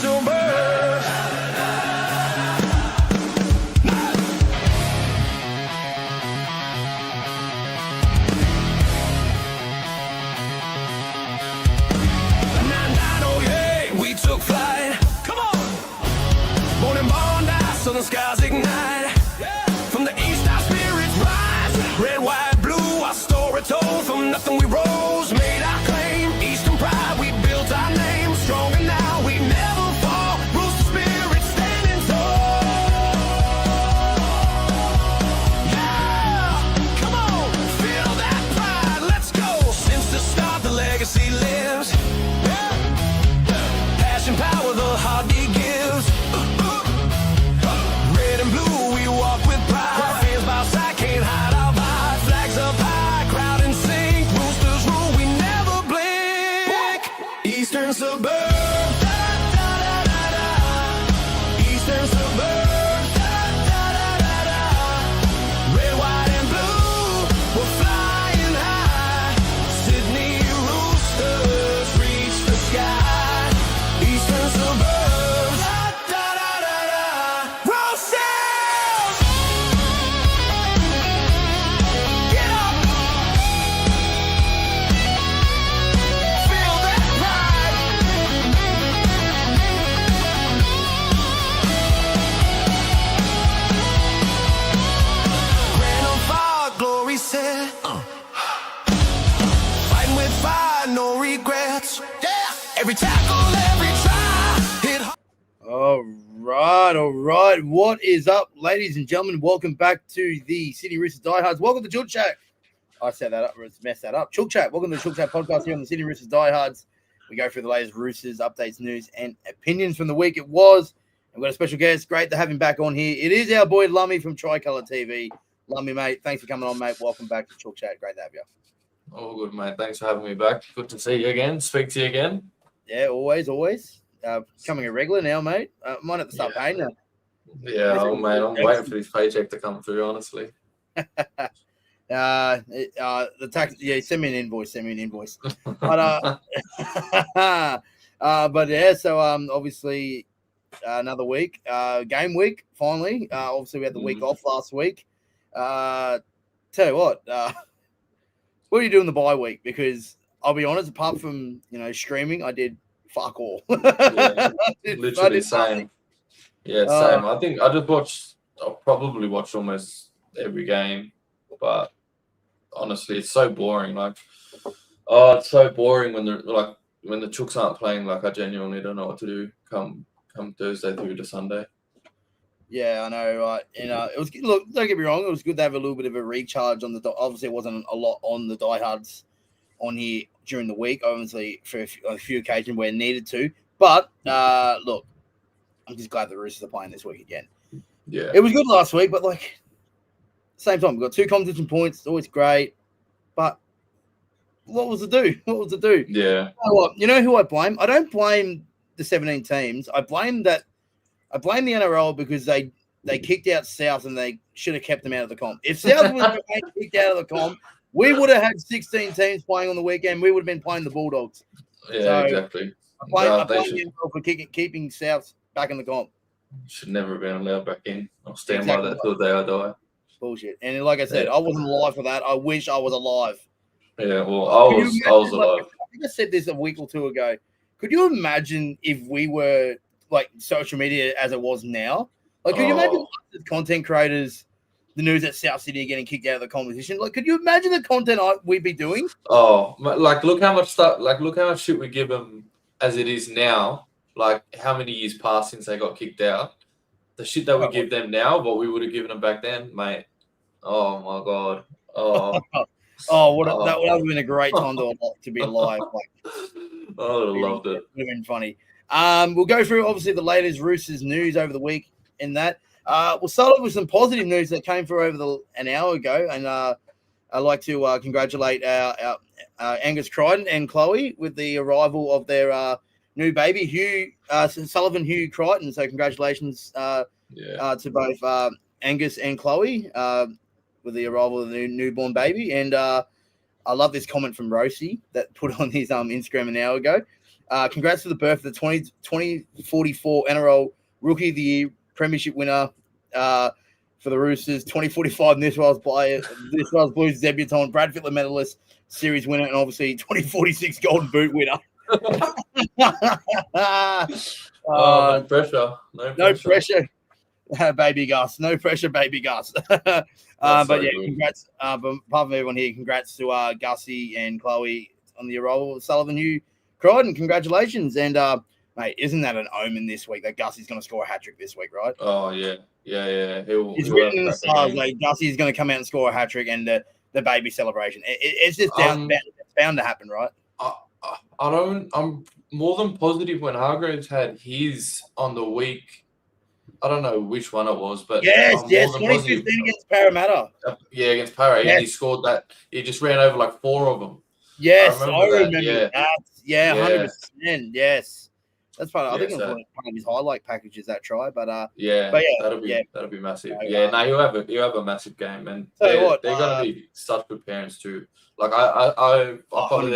suburbs. We took flight. Come on. Born in Bondi, southern skies ignite. From the east, our spirits rise. Red, white, blue, our story told. From nothing we rose, made our claim. Eastern pride, we built our name. Stronger now, we never fall. Rooster spirit standing tall. Yeah, come on, feel that pride. Let's go. Since the start, the legacy lives. Power, the heartbeat gives. Red and blue, we walk with pride. Fears by sight, can't hide our vibe. Flags up high, crowd in sync. Roosters rule, we never blink. Eastern suburbs. Da, da, da, da, da. Eastern suburbs. Da, da, da, da, da. Red, white, and blue, we're flying high. Sydney Roosters reach the sky. Eastern suburbs, da, da, da, da, da. Roosters! Get up! Feel that pride! Grand on fire, glory set. Fighting with fire, no regrets. Yeah! Every tackle, every try, hit hard. All right. What is up, ladies and gentlemen? Welcome back to the Sydney Roosters Diehards. Welcome to Chook Chat. I set that up, messed that up. Chook Chat. Welcome to the Chook Chat podcast here on the Sydney Roosters Diehards. We go through the latest Roosters updates, news, and opinions from the week it was. And we've got a special guest. Great to have him back on here. It is our boy Lummy from Tricolour TV. Lummy, mate. Thanks for coming on, mate. Welcome back to Chook Chat. Great to have you. All good, mate. Thanks for having me back. Good to see you again. Speak to you again. Yeah, always. Becoming a regular now, mate. Might have to start paying now. Yeah, mate. I'm waiting for this paycheck to come through, honestly. The tax. Yeah, send me an invoice. But but yeah. So obviously another week, game week. Finally, obviously we had the week off last week. Tell you what. What are you doing the bye week? Because I'll be honest, apart from streaming, I did fuck all. Yeah, literally same. Yeah, same. I think I'll probably watch almost every game, but honestly, it's so boring. It's so boring when the Chooks aren't playing. I genuinely don't know what to do come Thursday through to Sunday. Yeah, I know, right? And it was look. Don't get me wrong; it was good to have a little bit of a recharge on the. Obviously, it wasn't a lot on the Diehards on here during the week. Obviously, for a few occasions where needed to. But look, I'm just glad the Roosters are playing this week again. Yeah, it was good last week, but same time, we've got 2 competition points. It's always great, but what was to do? Yeah. You know who I blame? I don't blame the 17 teams. I blame the NRL because they kicked out South and they should have kept them out of the comp. If South was kicked out of the comp, we would have had 16 teams playing on the weekend. We would have been playing the Bulldogs. Yeah, exactly. I blame them for keeping South back in the comp. Should never have been allowed back in. I'll stand by that till the day I die. Bullshit. And like I said, I wasn't alive for that. I wish I was alive. Yeah, well, I was alive. I think I said this a week or two ago. Could you imagine if we were social media as it was now? Could you imagine the content creators, the news that South City are getting kicked out of the competition? Could you imagine the content we'd be doing? Oh, look how much stuff. Look how much shit we give them as it is now. How many years passed since they got kicked out? The shit that we give them now, what we would have given them back then, mate. Oh my god. Oh. That would have been a great time to be alive. I would have loved it. It would have been funny. We'll go through obviously the latest Roosters news over the week in that. We'll start off with some positive news that came through over an hour ago, and I'd like to congratulate our Angus Crichton and Chloe with the arrival of their new baby, Sullivan Hugh Crichton. So congratulations to both Angus and Chloe with the arrival of the newborn baby. And I love this comment from Rosie that put on his Instagram an hour ago. Congrats to the birth of the 2044 NRL Rookie of the Year Premiership winner for the Roosters, 2045 New South Wales Blues debutant, Brad Fittler medalist, series winner, and obviously 2046 Golden Boot winner. No pressure. No pressure. Baby Gus. No pressure, baby Gus. But yeah, good. congrats. But apart from everyone here, congrats to Gussie and Chloe on the arrival of Sullivan Hugh Crichton. Congratulations. And mate, isn't that an omen this week that Gussie's going to score a hat trick this week, right? Oh yeah. It's written in the stars. Like Gussie's going to come out and score a hat trick, and the baby celebration. It's just bound to happen, right? I'm more than positive when Hargraves had his on the week. I don't know which one it was, but yes, 2015 against Parramatta. Yeah, against Parramatta, yes. And he scored that. He just ran over like 4 of them. Yes, I remember that. Yeah, 100%. Yes, that's part of. I think it was one of his highlight packages that try. But that'll be massive. He'll have a massive game, and they're gonna be such good parents too. Like I follow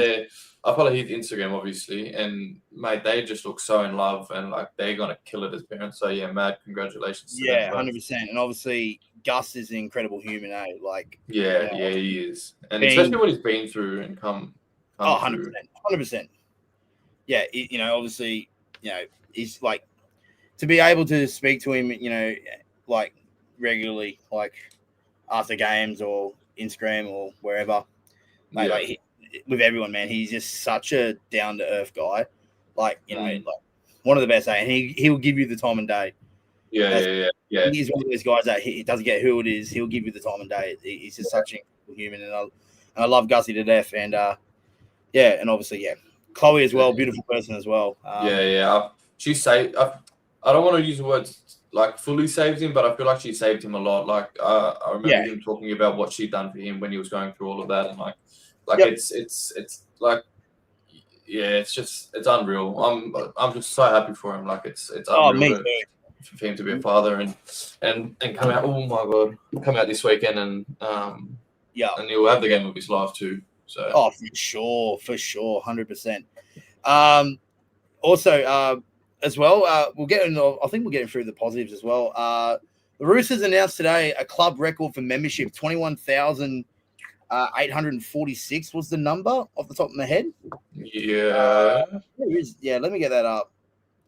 his Instagram obviously, and mate, they just look so in love, and like they're gonna kill it as parents. So yeah, mad congratulations. To them 100%. And obviously Gus is an incredible human, eh? Like he is, and especially what he's been through and come 100%. Yeah, obviously, he's like to be able to speak to him, like regularly, like after games or Instagram or wherever, mate, like with everyone, man, he's just such a down to earth guy, like like one of the best, and he will give you the time and day. Yeah. He's one of those guys that he doesn't get who it is. He'll give you the time and day. He's just such a human, and I love Gussie to death, and and obviously, Chloe as well, beautiful person as well. She saved. I don't want to use the words like fully saved him, but I feel like she saved him a lot. Like I remember him talking about what she'd done for him when he was going through all of that, and it's like it's unreal. I'm just so happy for him. Like it's unreal for him to be a father and come out. Oh my god, come out this weekend and he'll have the game of his life too. So for sure, 100%. Also, as well, we'll get into. I think we'll get through the positives as well. The Roosters announced today a club record for membership: 21,846 was the number off the top of my head. Yeah. Let me get that up.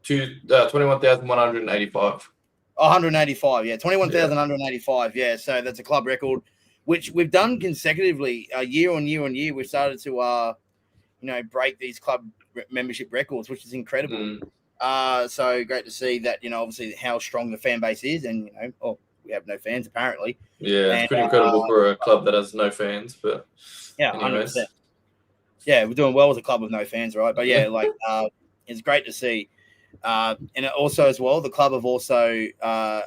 21,185. 185. Yeah, 21,185. Yeah, so that's a club record, which we've done consecutively, year on year on year. We've started to, break these club membership records, which is incredible. So great to see that, obviously how strong the fan base is, and we have no fans apparently. Yeah, it's pretty incredible for a club that has no fans, but 100%. Yeah, we're doing well as a club with no fans, right? But it's great to see. And also as well, the club have also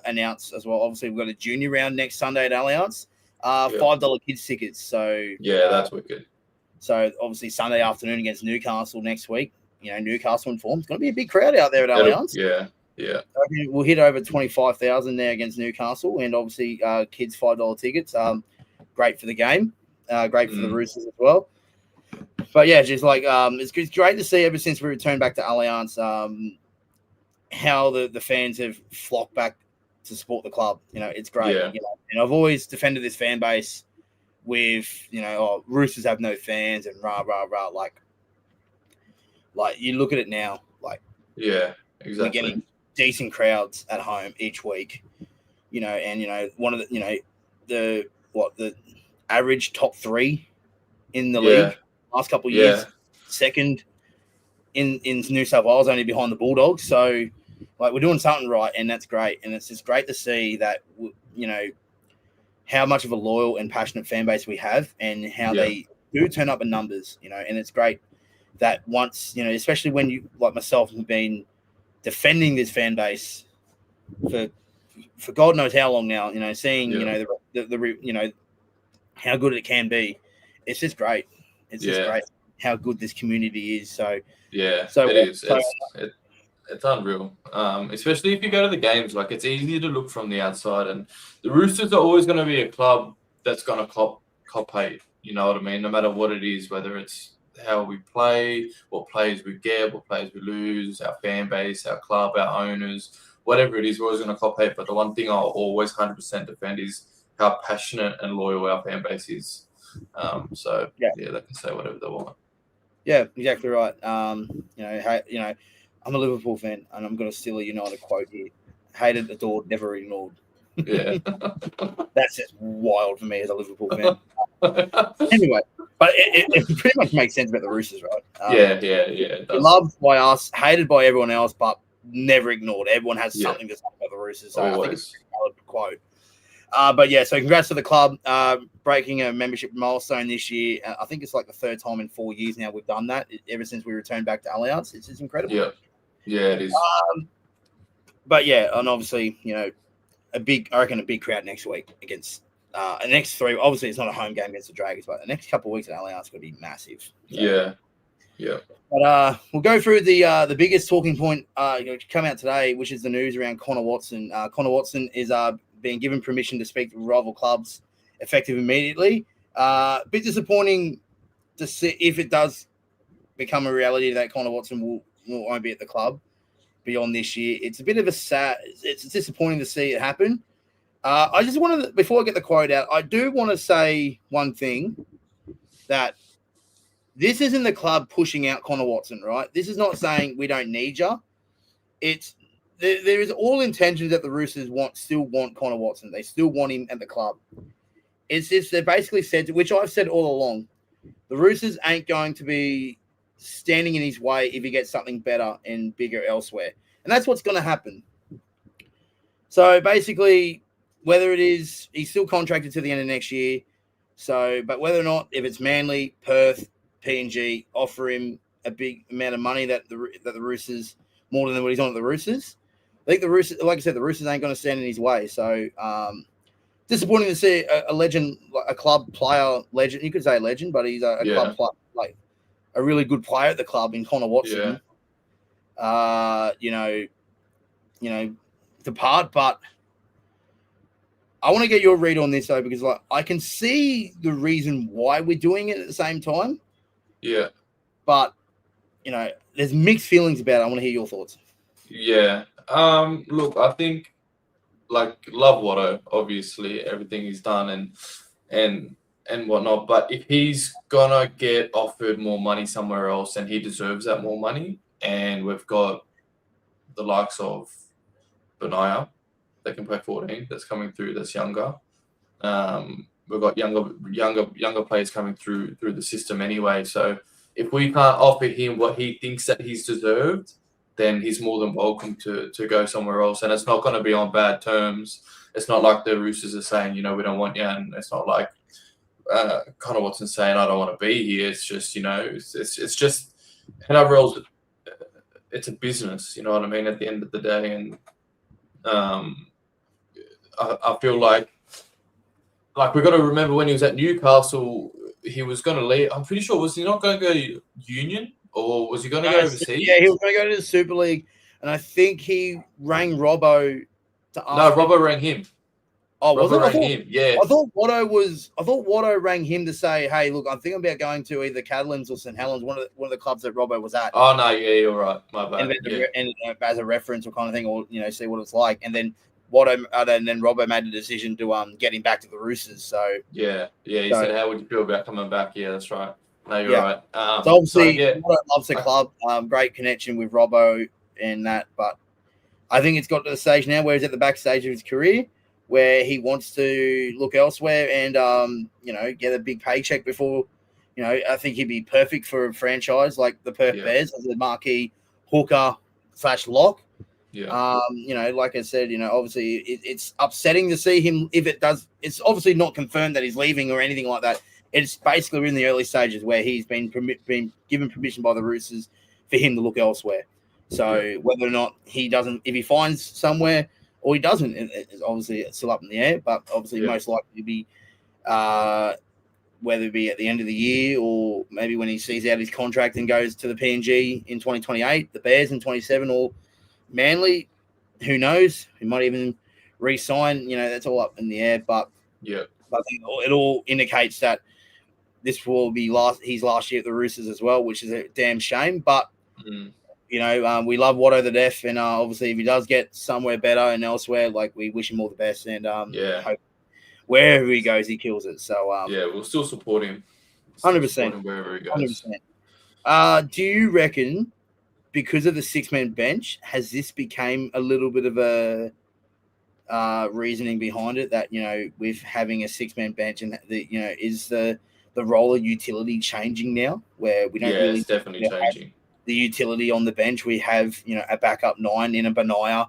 announced as well. Obviously, we've got a junior round next Sunday at Allianz. $5 kids tickets. So that's wicked. So obviously Sunday afternoon against Newcastle next week. Newcastle informed it's going to be a big crowd out there at Allianz. Yeah. We'll hit over 25,000 there against Newcastle, and obviously kids $5 tickets. Great for the game. Great for the Roosters as well. But just like it's great to see ever since we returned back to Allianz, how the fans have flocked back to support the club. It's great. And I've always defended this fan base with Roosters have no fans and rah rah rah. Like you look at it now, exactly. We're getting decent crowds at home each week. And one of the the average top 3 in the league last couple of years, second in New South Wales, only behind the Bulldogs. So we're doing something right, and that's great. And it's just great to see that how much of a loyal and passionate fan base we have, and how they do turn up in numbers. And it's great that once especially when you like myself have been defending this fan base for God knows how long now. Seeing the how good it can be. It's just great. It's just great how good this community is. So it is. It's unreal. Especially if you go to the games, it's easy to look from the outside, and the Roosters are always going to be a club that's going to cop hate. You know what I mean? No matter what it is, whether it's how we play, what players we get, what players we lose, our fan base, our club, our owners, whatever it is, we're always going to cop it. But the one thing I'll always 100% defend is how passionate and loyal our fan base is. So yeah, they can say whatever they want. Yeah, exactly right. I'm a Liverpool fan, and I'm going to steal a United quote here: "Hated, adored, never ignored." Yeah, that's just wild for me as a Liverpool fan. Anyway, but it pretty much makes sense about the Roosters, right? It does. Loved by us, hated by everyone else, but never ignored. Everyone has something to say about the Roosters. So I think it's a valid quote. But yeah, so congrats to the club breaking a membership milestone this year. I think it's like the third time in 4 years now we've done that. Ever since we returned back to Allianz, it's just incredible. Yeah, it is. But yeah, and obviously, I reckon a big crowd next week against the next 3. Obviously, it's not a home game against the Dragons, but the next couple of weeks at Allianz going to be massive. So, yeah. But we'll go through the biggest talking point come out today, which is the news around Connor Watson. Connor Watson is being given permission to speak to rival clubs effective immediately. A bit disappointing to see if it does become a reality that Connor Watson won't be at the club beyond this year. It's a bit of it's disappointing to see it happen. I just wanted to, before I get the quote out, I do want to say one thing, that this isn't the club pushing out Connor Watson, right? This is not saying we don't need you. There is all intentions that the Roosters still want Connor Watson. They still want him at the club. It's just they basically said, which I've said all along, the Roosters ain't going to be standing in his way if he gets something better and bigger elsewhere. And that's what's going to happen. So basically, whether it is, he's still contracted to the end of next year. So, but whether or not, if it's Manly, Perth, PNG, offer him a big amount of money that the Roosters, more than what he's on at the Roosters, I think the Roosters, like I said, the Roosters ain't going to stand in his way. So, disappointing to see a legend, a club player legend. You could say a legend, but he's a club player, like a really good player at the club in Connor Watson. Depart. But I want to get your read on this though, because I can see the reason why we're doing it at the same time. Yeah. But there's mixed feelings about it. I want to hear your thoughts. Yeah. Look, I think love Watto, obviously, everything he's done and whatnot. But if he's gonna get offered more money somewhere else, and he deserves that more money, and we've got the likes of Benaya that can play 14, that's coming through, that's younger. We've got younger players coming through the system anyway. So if we can't offer him what he thinks that he's deserved, then he's more than welcome to go somewhere else. And it's not going to be on bad terms. It's not like the Roosters are saying, we don't want you. And it's not like Connor Watson saying, I don't want to be here. It's just, it's just NRL's, it's a business, you know what I mean, at the end of the day. And I feel like we've got to remember when he was at Newcastle, he was going to leave. I'm pretty sure, was he not going to go Union? Or was he going to go overseas? Yeah, he was going to go to the Super League, and I think he rang Robbo to ask. No, Robbo rang him. Oh, was Robbo it? Rang him. Yeah. I thought Watto rang him to say, "Hey, look, I'm thinking about going to either Catalans or St Helens, one of the clubs that Robbo was at." Oh no, yeah, you're right. My bad. And as a reference or kind of thing, or see what it's like, and then Robbo made the decision to get him back to the Roosters. So yeah. He said, "How would you feel about coming back?" Yeah, that's right. No, you're right. So obviously, Watto loves the club. Great connection with Robbo and that, but I think it's got to the stage now where he's at the backstage of his career, where he wants to look elsewhere and get a big paycheck before. I think he'd be perfect for a franchise like the Perth Bears as a marquee hooker / lock. Yeah. Like I said, obviously it's upsetting to see him if it does. It's obviously not confirmed that he's leaving or anything like that. It's basically in the early stages where he's been given permission by the Roosters for him to look elsewhere. So whether or not he doesn't, if he finds somewhere or he doesn't, it's obviously still up in the air. But obviously most likely to be, whether it be at the end of the year or maybe when he sees out his contract and goes to the PNG in 2028, the Bears in 27, or Manly, who knows? He might even re-sign. That's all up in the air. But I think it all indicates that this will be his last year at the Roosters as well, which is a damn shame. But we love Watto to death, and obviously if he does get somewhere better and elsewhere, like we wish him all the best, and hope wherever he goes, he kills it. So we'll still support him. 100% wherever he goes. 100%. Do you reckon because of the 6-man bench, has this became a little bit of a reasoning behind it that with having a 6-man bench and is the role of utility changing now, where we don't really it's definitely changing. The utility on the bench, we have a backup 9 in a Benaya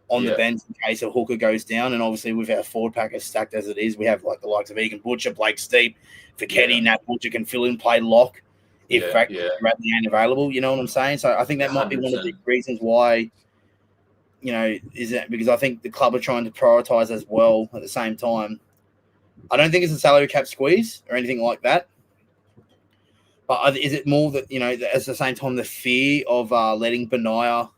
on the bench in case a hooker goes down, and obviously with our forward pack as stacked as it is, we have like the likes of Egan Butcher, Blake Steep, Fiketti, Nat Butcher can fill in, play lock if Bradley ain't available. You know what I'm saying? So I think that might be one of the reasons why. Is that because I think the club are trying to prioritise as well at the same time. I don't think it's a salary cap squeeze or anything like that. But is it more that, at the same time, the fear of letting Benaya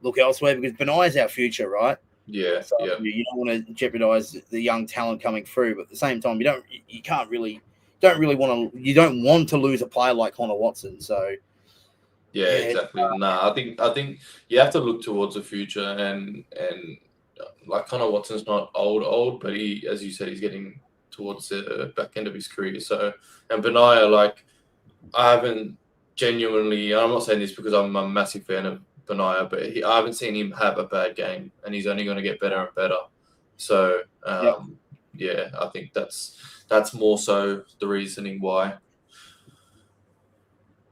look elsewhere? Because Benaya is our future, right? Yeah. So you don't want to jeopardise the young talent coming through, but at the same time, you don't want to lose a player like Connor Watson. So exactly. I think you have to look towards the future, and like Connor Watson's not old, but he, as you said, he's getting towards the back end of his career. So, and Benaya, like, I haven't genuinely, I'm not saying this because I'm a massive fan of Benaya, but I haven't seen him have a bad game, and he's only going to get better and better. So, I think that's more so the reasoning why.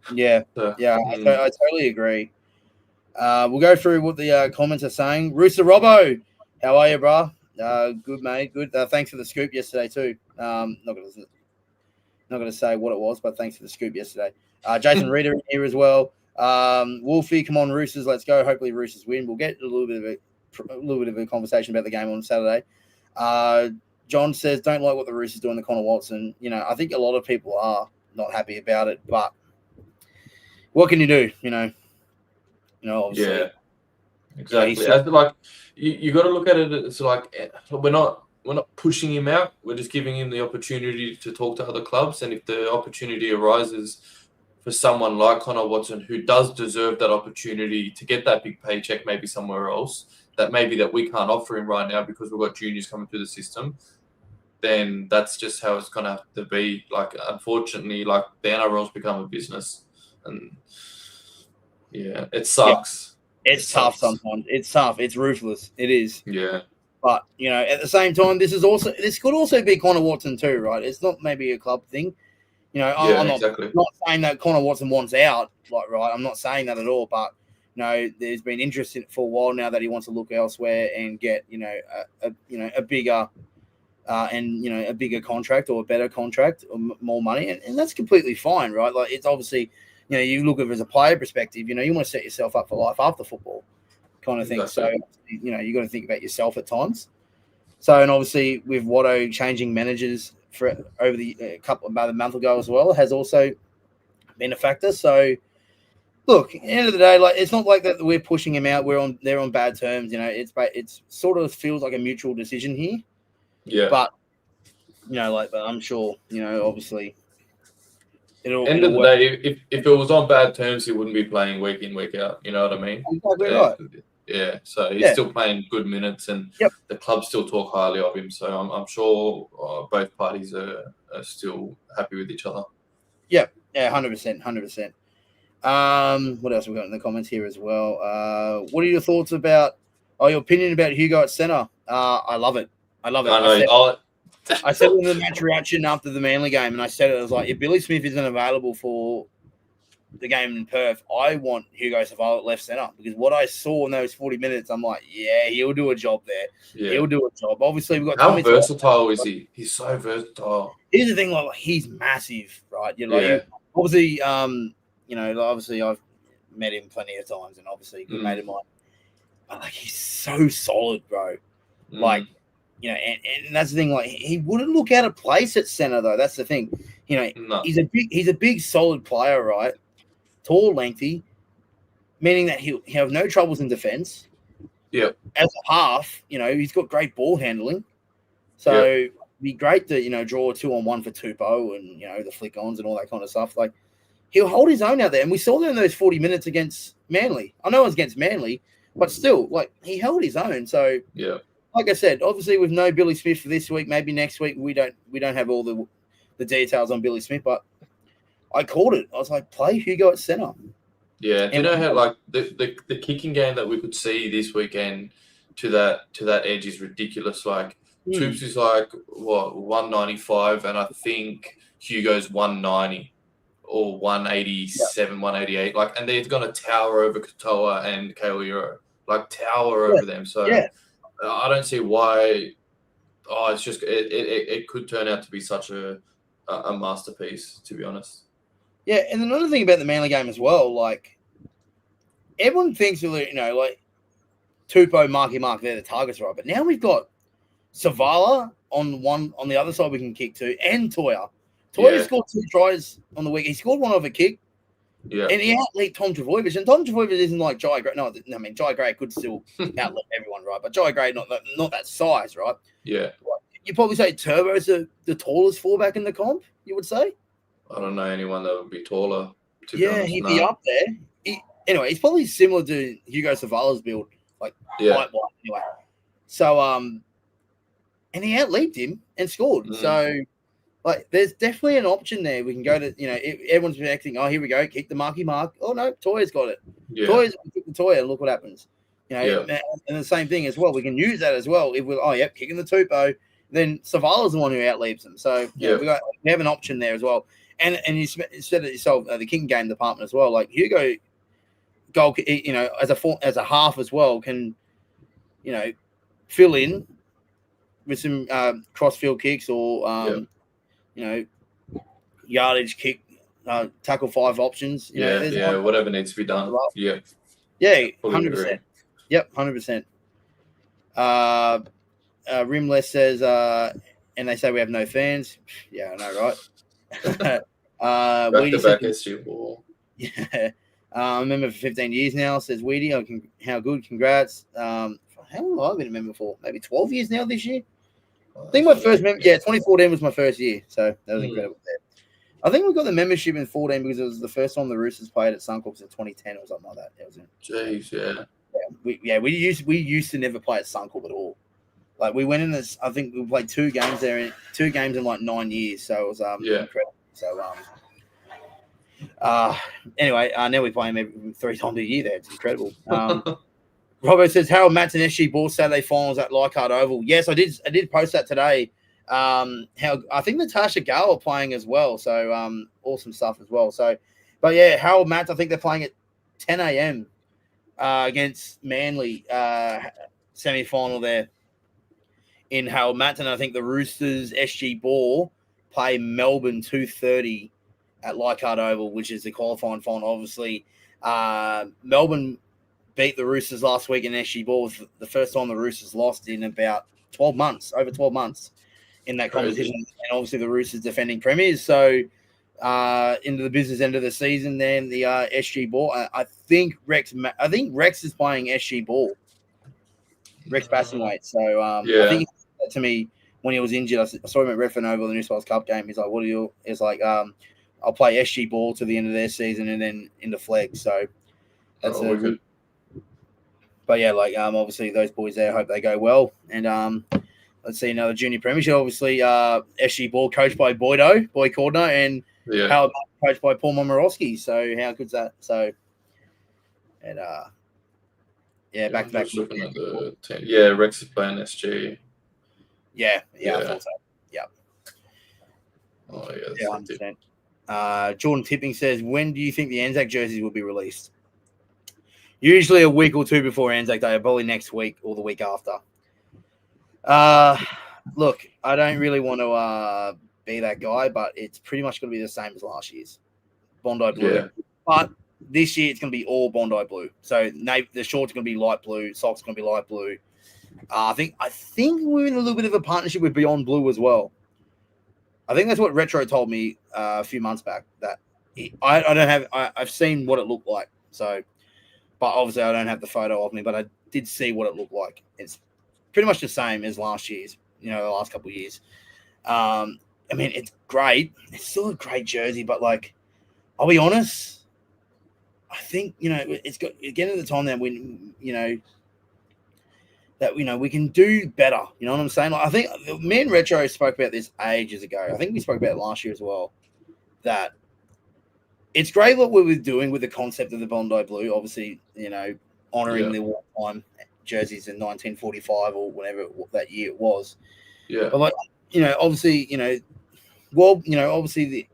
I totally agree. We'll go through what the comments are saying. Rooster Robbo, how are you, bro? Good, mate. Good. Thanks for the scoop yesterday too. Not gonna say what it was, but thanks for the scoop yesterday. Jason Reader in here as well. Wolfie, come on, Roosters, let's go. Hopefully, Roosters win. We'll get a little bit of a conversation about the game on Saturday. John says, don't like what the Roosters doing to Connor Watson. I think a lot of people are not happy about it, but what can you do? Obviously. Yeah, exactly. You got to look at it. It's like we're not pushing him out. We're just giving him the opportunity to talk to other clubs, and if the opportunity arises for someone like Connor Watson, who does deserve that opportunity to get that big paycheck, maybe somewhere else, that we can't offer him right now because we've got juniors coming through the system, then that's just how it's gonna have to be. Like, unfortunately, like, the NRL's become a business, and it sucks. It's tough sometimes. It's tough. It's ruthless. It is. Yeah. But, at the same time, this could also be Connor Watson too, right? It's not maybe a club thing. I'm not saying that Connor Watson wants out, like, right? I'm not saying that at all. But, there's been interest in it for a while now that he wants to look elsewhere and get, a bigger a bigger contract or a better contract or more money. And that's completely fine, right? Like, it's obviously, you look at it as a player perspective, you want to set yourself up for life after football kind of thing. Exactly. So, you got to think about yourself at times. So, and obviously with Watto changing managers for over about a month ago as well, has also been a factor. So, look, at the end of the day, like, it's not like that we're pushing him out. They're on bad terms. It's sort of feels like a mutual decision here. Yeah. But, but I'm sure, obviously, end of the day, if it was on bad terms, he wouldn't be playing week in, week out. You know what I mean? Exactly right. Yeah. So he's still playing good minutes, and the club still talk highly of him. So I'm sure both parties are still happy with each other. Yeah. 100%. 100%. What else have we got in the comments here as well? What are your thoughts about, your opinion about Hugo at centre? I love it. I said it in the match reaction after the Manly game, and I said it was like, if Billy Smith isn't available for the game in Perth, I want Hugo Saval at left centre, because what I saw in those 40 minutes, I'm like, he'll do a job there. Yeah. He'll do a job. Obviously, we've got how versatile is he? He's so versatile. Here's the thing, like, he's massive, right? Obviously, obviously I've met him plenty of times, and obviously good mate of mine. But, like, he's so solid, bro. Like, and that's the thing. Like, he wouldn't look out of place at centre, though. That's the thing. He's a big, solid player, right? Tall, lengthy, meaning that he'll have no troubles in defence. Yeah. As a half, he's got great ball handling. So be great to draw a 2-on-1 for Tupou and the flick-ons and all that kind of stuff. Like he'll hold his own out there, and we saw that in those 40 minutes against Manly. I know it was against Manly, but still, like he held his own. So yeah, like I said, obviously with no Billy Smith for this week, maybe next week we don't have all the details on Billy Smith, but I called it. I was like, play Hugo at centre. Yeah, do you know how like the kicking game that we could see this weekend to that edge is ridiculous. Like Chooks is like 195, and I think Hugo's 190 or 187, 188. Like, and they're going to tower over Katoa and Kailiro, like tower over them. So I don't see why. Oh, it's just it could turn out to be such a masterpiece, to be honest. Yeah, and another thing about the Manly game as well, like everyone thinks like Tupou, Marky Mark, they're the targets, right? But now we've got Savala on the other side we can kick to, and Toya. Toya scored 2 tries on the week. He scored one over kick. Yeah. And he outlet Tom Trbojevic. And Tom Trbojevic isn't like Jai Gray. No, I mean Jai Gray could still outlet everyone, right? But Jai Gray not that size, right? Yeah. You probably say Turbo's the tallest fullback in the comp, you would say? I don't know anyone that would be taller. To be honest, he'd be up there. Anyway, he's probably similar to Hugo Savala's build, like height wise anyway. So and he outleaped him and scored. So like there's definitely an option there. We can go to everyone's been acting, oh here we go, kick the Marky Mark. Oh no, Toya's got it. Toya's kick the Toya and look what happens. And the same thing as well. We can use that as well. If we're kicking the Tupou, then Savala's the one who outleaps him. So we have an option there as well. And you said it yourself, the kicking game department as well. Like Hugo, goal, as a half as well, can fill in with some cross-field kicks or yardage kick, tackle 5 options. Whatever needs to be done. Yeah, 100%. Yep, 100%. Rimless says, and they say we have no fans. Yeah, I know, right? Back-to-back SG ball. Yeah. I'm a member for 15 years now, says Weedy. How good, congrats. How long have I been a member for? Maybe 12 years now this year? I think my first member, 2014 was my first year, so that was incredible there. I think we got the membership in 14 because it was the first time the Roosters played at Suncorp in 2010 or something like that. That was it. Jeez, We used to never play at Suncorp at all. Like we went in this, I think we played 2 games there, 2 games in like 9 years. So it was incredible. So anyway, now we play him 3 times a year there. It's incredible. Robert says Harold Matts and SG Ball Saturday finals at Leichhardt Oval. Yes, I did post that today. How I think Natasha Gale are playing as well. So awesome stuff as well. So, but yeah, Harold Matts, I think they're playing at 10 a.m. Against Manly semi-final there in Harold Matts, and I think the Roosters SG Ball play Melbourne 2:30 at Leichhardt Oval, which is the qualifying final. Obviously, Melbourne beat the Roosters last week in SG Ball. Was the first time the Roosters lost in about 12 months, over 12 months in that competition. And obviously the Roosters defending premiers. So into the business end of the season, then the SG Ball. I think Rex is playing SG Ball. Rex Bassingwaite. So I think he said that to me when he was injured. I saw him at Redfern Oval, the New South Wales Cup game. He's like, "What are you?" It's like, "I'll play SG Ball to the end of their season and then into flag." So that's good. But yeah, like obviously those boys there, I hope they go well. And let's see another junior premiership. Obviously, SG Ball coached by Boy Cordner, and Howard coached by Paul Momorowski. So how good's that? So and back to back. Looking at the team. Yeah, Rex is playing SG. Yeah, I thought so. Yeah. Oh yeah, 100%. Jordan Tipping says, when do you think the Anzac jerseys will be released? Usually a week or 2 before Anzac Day, probably next week or the week after. Look, I don't really want to be that guy, but it's pretty much going to be the same as last year's. Bondi blue. Yeah. But this year it's going to be all Bondi blue. So the shorts are going to be light blue, socks are going to be light blue. I think we're in a little bit of a partnership with Beyond Blue as well. I think that's what Retro told me a few months back. That I've seen what it looked like. So, but obviously I don't have the photo of me, but I did see what it looked like. It's pretty much the same as last year's. The last couple of years. I mean, it's great. It's still a great jersey, but like, I'll be honest. I think it's got getting to the time that we can do better. You know what I'm saying? Like, I think me and Retro spoke about this ages ago. I think we spoke about it last year as well. That it's great what we were doing with the concept of the Bondi Blue. Obviously, honoring the wartime jerseys in 1945 or whatever that year it was. Yeah. But like, obviously, obviously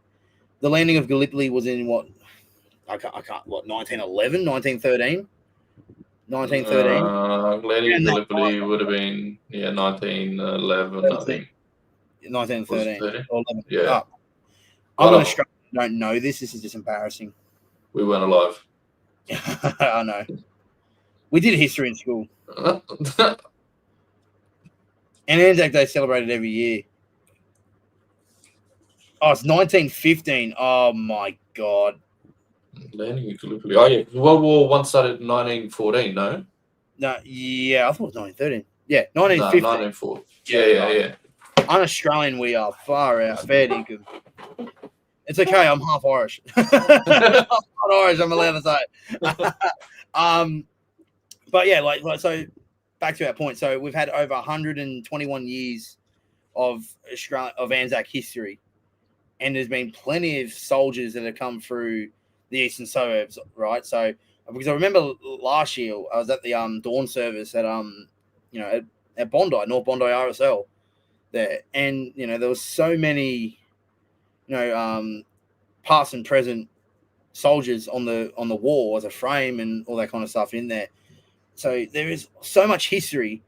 the landing of Gallipoli was in what? I can't, 1911, 1913? 1913? Landing in Gallipoli would have been, 1911, I think. 1913 or 11. Yeah. I'm an Australian. Don't know this. This is just embarrassing. We weren't alive. I know. We did history in school. And Anzac Day celebrated every year. Oh, it's 1915. Oh, my God. Landing in Gallipoli. Oh, yeah. World War I started in 1914, no? No, yeah, I thought it was 1913. Yeah, 1915. No, 1914. Yeah. Un-Australian we are. Far out. Fair dinkum. It's okay. I'm half Irish. I'm not Irish. I'm allowed to say it. But yeah, like so. Back to our point. So we've had over 121 years of Anzac history, and there's been plenty of soldiers that have come through the eastern suburbs, right? So because I remember last year I was at the dawn service at at Bondi, North Bondi RSL there, and there was so many past and present soldiers on the wall as a frame and all that kind of stuff in there. So there is so much history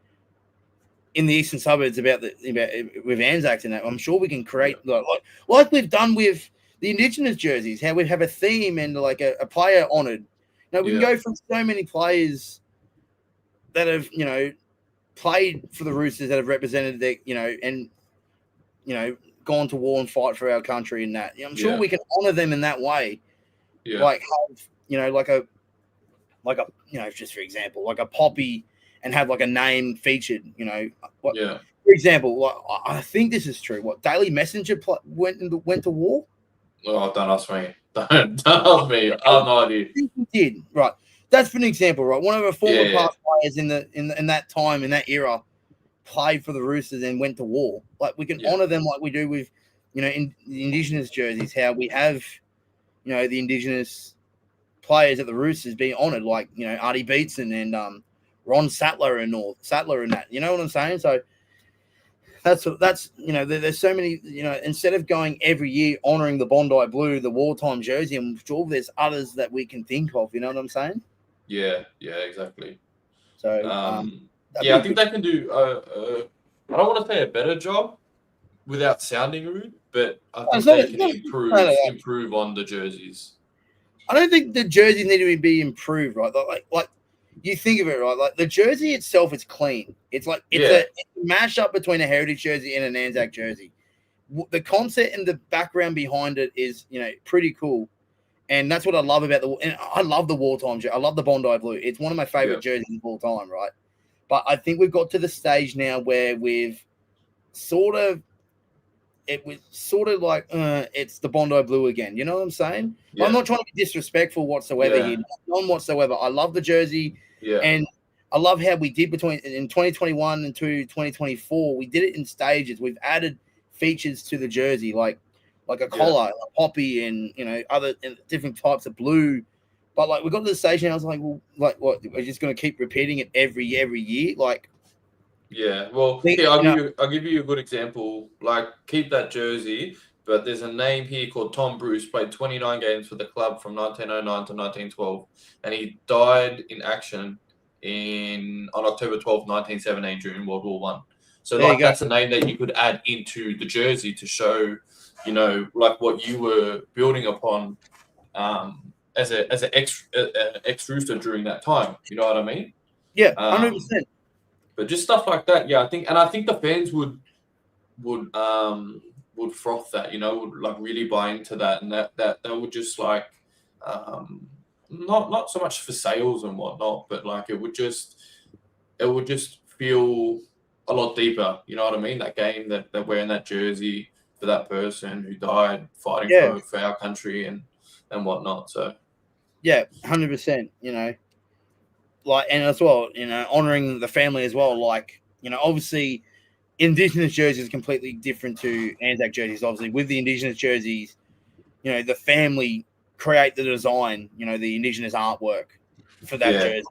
in the eastern suburbs about with Anzacs and that. I'm sure we can create like we've done with the Indigenous jerseys, how we have a theme and like a player honoured. We can go from so many players that have played for the Roosters, that have represented and gone to war and fight for our country and that. I'm sure we can honour them in that way. Yeah. Like have just for example, like a poppy and have like a name featured. For example, like, I think this is true. What Daily Messenger went to war? Oh, don't ask me. Don't ask me. I have no idea. I think he did. Right. That's for an example, right? One of our former past players in that time, in that era, played for the Roosters and went to war. Like we can honour them like we do with, in the Indigenous jerseys, how we have, the Indigenous players at the Roosters being honoured, like, Artie Beetson and Ron Sattler and that. You know what I'm saying? So that's there's so many, instead of going every year honouring the Bondi Blue, the wartime jersey, I'm sure there's others that we can think of. You know what I'm saying? Yeah, exactly. So I think they can do I don't want to say a better job without sounding rude, but I think they can improve on the jerseys. I don't think the jerseys need to be improved, right? Like you think of it, right? Like the jersey itself is clean. It's like it's a mashup between a heritage jersey and an Anzac jersey. The concept and the background behind it is, pretty cool, and that's what I love about and I love the wartime jersey. I love the Bondi Blue. It's one of my favorite jerseys of all time, right? But I think we've got to the stage now where we've it was sort of like it's the Bondi Blue again. You know what I'm saying? Yeah. I'm not trying to be disrespectful whatsoever here. None whatsoever. I love the jersey. Yeah. And I love how we did in 2021 and to 2024. We did it in stages. We've added features to the jersey, like a collar, a poppy, and other different types of blue. But like we got to the stage and I was like, well, like what? We're just going to keep repeating it every year, like. Yeah, well, I'll give you a good example. Like, keep that jersey, but there's a name here called Tom Bruce, played 29 games for the club from 1909 to 1912, and he died in action on October 12th, 1917 during World War I. So, that's a name that you could add into the jersey to show, like what you were building upon as an ex-Rooster during that time. You know what I mean? Yeah, 100%. But just stuff like that, I think the fans would froth that, would like really buy into that, and that they would just like, not so much for sales and whatnot, but like it would just feel a lot deeper. You know what I mean? That game, that wearing that jersey for that person who died fighting for our country and whatnot. So yeah, 100%. Like, and as well, honoring the family as well. Like, obviously, Indigenous jerseys are completely different to Anzac jerseys. Obviously, with the Indigenous jerseys, the family create the design, the Indigenous artwork for that jersey,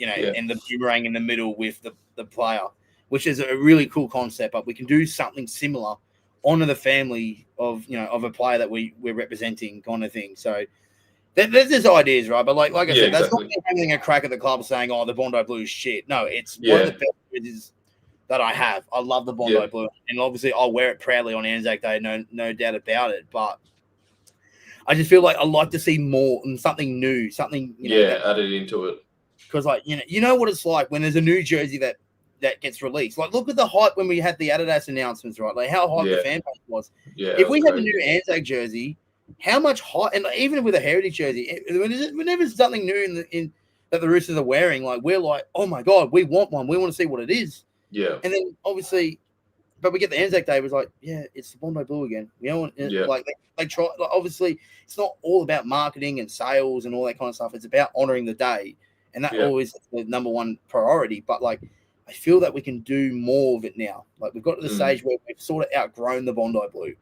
and the boomerang in the middle with the player, which is a really cool concept. But we can do something similar, honor the family of a player that we're representing, kind of thing. So there's just ideas, right? But like I said, that's not having a crack at the club saying, "Oh, the Bondi Blue is shit." No, it's one of the best jerseys that I have. I love the Bondi Blue, and obviously I'll wear it proudly on Anzac Day, no doubt about it. But I just feel like I like to see more and something new, something added into it. Because you know what it's like when there's a new jersey that gets released. Like, look at the hype when we had the Adidas announcements, right? Like how hype the fan base was. Yeah, if we have a new Anzac jersey, how much hype, and even with a heritage jersey, whenever there's something new in that the Roosters are wearing, like we're like, oh my god, we want one. We want to see what it is. Yeah. And then obviously, but we get the Anzac Day, it was like, yeah, it's the Bondi Blue again. Like they try. Like, obviously, it's not all about marketing and sales and all that kind of stuff. It's about honoring the day, and that always is the number one priority. But like, I feel that we can do more of it now. Like, we've got to the stage where we've sort of outgrown the Bondi Blue.